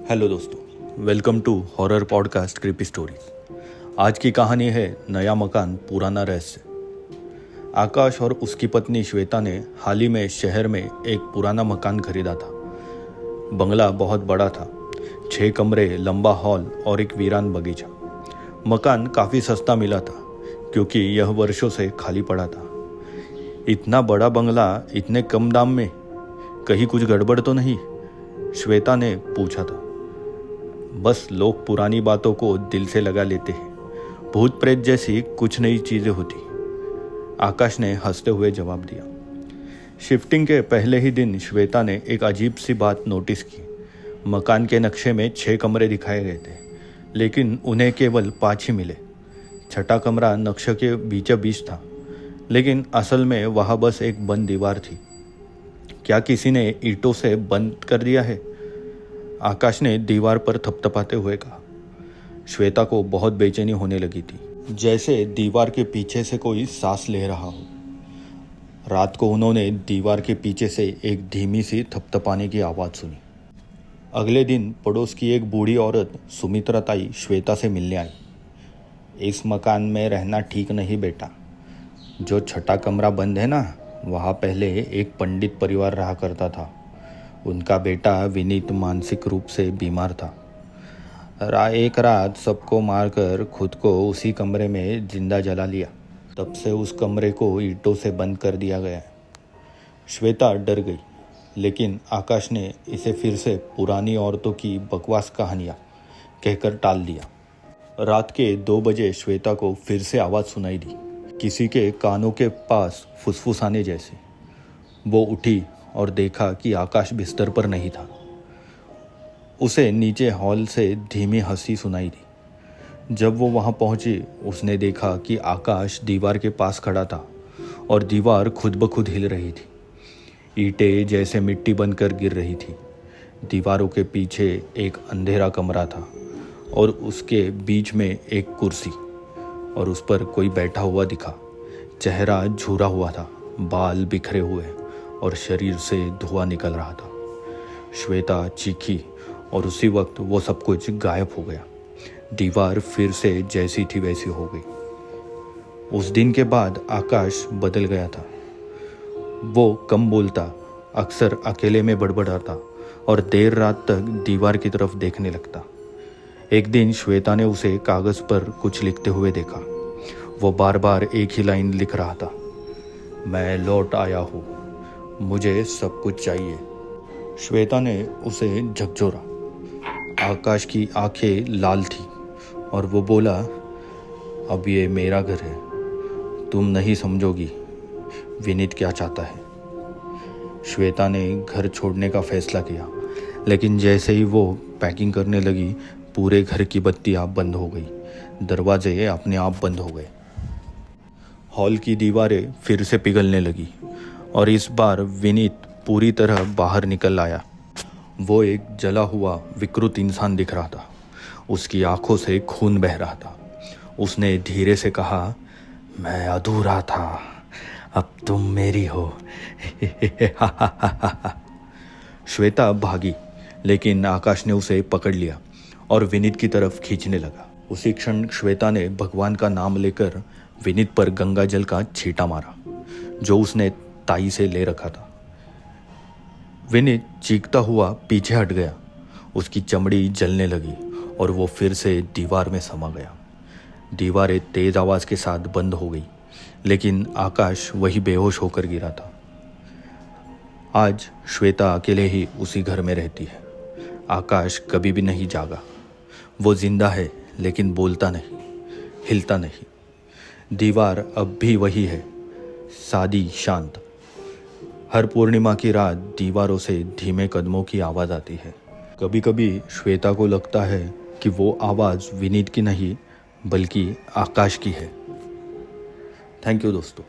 Hello दोस्तों, welcome to horror podcast creepy stories. आज की कहानी है नया मकान पुराना रहस्य। आकाश और उसकी पत्नी श्वेता ने हाल ही में शहर में एक पुराना मकान खरीदा था। बंगला बहुत बड़ा था, 6 कमरे, लंबा हॉल और एक वीरान बगीचा। मकान काफ़ी सस्ता मिला था क्योंकि यह वर्षों से खाली पड़ा था। इतना बड़ा बंगला इतने कम दाम में, कहीं कुछ गड़बड़ तो नहीं? श्वेता ने पूछा था। बस लोग पुरानी बातों को दिल से लगा लेते हैं, भूत प्रेत जैसी कुछ नई चीज़ें होती, आकाश ने हंसते हुए जवाब दिया। शिफ्टिंग के पहले ही दिन श्वेता ने एक अजीब सी बात नोटिस की। मकान के नक्शे में 6 कमरे दिखाए गए थे, लेकिन उन्हें केवल 5 ही मिले। 6ठा कमरा नक्शे के बीचों बीच था, लेकिन असल में वहाँ बस एक बंद दीवार थी। क्या किसी ने ईंटों से बंद कर दिया है? आकाश ने दीवार पर थपथपाते हुए कहा। श्वेता को बहुत बेचैनी होने लगी थी, जैसे दीवार के पीछे से कोई सांस ले रहा हो। रात को उन्होंने दीवार के पीछे से एक धीमी सी थपथपाने की आवाज़ सुनी। अगले दिन पड़ोस की एक बूढ़ी औरत सुमित्रा ताई श्वेता से मिलने आई। इस मकान में रहना ठीक नहीं बेटा। जो 6ठा कमरा बंद है ना, वहाँ पहले एक पंडित परिवार रहा करता था। उनका बेटा विनीत मानसिक रूप से बीमार था। एक रात सबको मारकर खुद को उसी कमरे में जिंदा जला लिया। तब से उस कमरे को ईंटों से बंद कर दिया गया है। श्वेता डर गई, लेकिन आकाश ने इसे फिर से पुरानी औरतों की बकवास कहानियाँ कहकर टाल दिया। रात के 2 बजे श्वेता को फिर से आवाज़ सुनाई दी, किसी के कानों के पास फुसफुसाने जैसे। वो उठी और देखा कि आकाश बिस्तर पर नहीं था। उसे नीचे हॉल से धीमी हंसी सुनाई दी। जब वो वहाँ पहुँची, उसने देखा कि आकाश दीवार के पास खड़ा था और दीवार खुद ब खुद हिल रही थी। ईंटें जैसे मिट्टी बनकर गिर रही थी। दीवारों के पीछे एक अंधेरा कमरा था और उसके बीच में एक कुर्सी, और उस पर कोई बैठा हुआ दिखा। चेहरा झुरा हुआ था, बाल बिखरे हुए और शरीर से धुआं निकल रहा था। श्वेता चीखी और उसी वक्त वो सब कुछ गायब हो गया। दीवार फिर से जैसी थी वैसी हो गई। उस दिन के बाद आकाश बदल गया था। वो कम बोलता, अक्सर अकेले में बड़बड़ाता और देर रात तक दीवार की तरफ देखने लगता। एक दिन श्वेता ने उसे कागज़ पर कुछ लिखते हुए देखा। वो बार बार एक ही लाइन लिख रहा था, मैं लौट आया हूँ, मुझे सब कुछ चाहिए। श्वेता ने उसे झकझोरा। आकाश की आंखें लाल थी और वो बोला, अब ये मेरा घर है, तुम नहीं समझोगी विनीत क्या चाहता है। श्वेता ने घर छोड़ने का फैसला किया, लेकिन जैसे ही वो पैकिंग करने लगी, पूरे घर की बत्तियाँ बंद हो गई, दरवाजे अपने आप बंद हो गए। हॉल की दीवारें फिर से पिघलने लगी और इस बार विनीत पूरी तरह बाहर निकल आया। वो एक जला हुआ विकृत इंसान दिख रहा था। उसकी आंखों से खून बह रहा था। उसने धीरे से कहा, मैं अधूरा था, अब तुम मेरी हो। श्वेता भागी, लेकिन आकाश ने उसे पकड़ लिया और विनीत की तरफ खींचने लगा। उसी क्षण श्वेता ने भगवान का नाम लेकर विनीत पर गंगा जल का छींटा मारा, जो उसने ताई से ले रखा था। विनीत चीखता हुआ पीछे हट गया। उसकी चमड़ी जलने लगी और वो फिर से दीवार में समा गया। दीवारें तेज आवाज़ के साथ बंद हो गई, लेकिन आकाश वही बेहोश होकर गिरा था। आज श्वेता अकेले ही उसी घर में रहती है। आकाश कभी भी नहीं जागा। वो जिंदा है, लेकिन बोलता नहीं, हिलता नहीं। दीवार अब भी वही है, सादी, शांत। हर पूर्णिमा की रात दीवारों से धीमे कदमों की आवाज़ आती है। कभी कभी श्वेता को लगता है कि वो आवाज़ विनीत की नहीं, बल्कि आकाश की है। थैंक यू दोस्तों।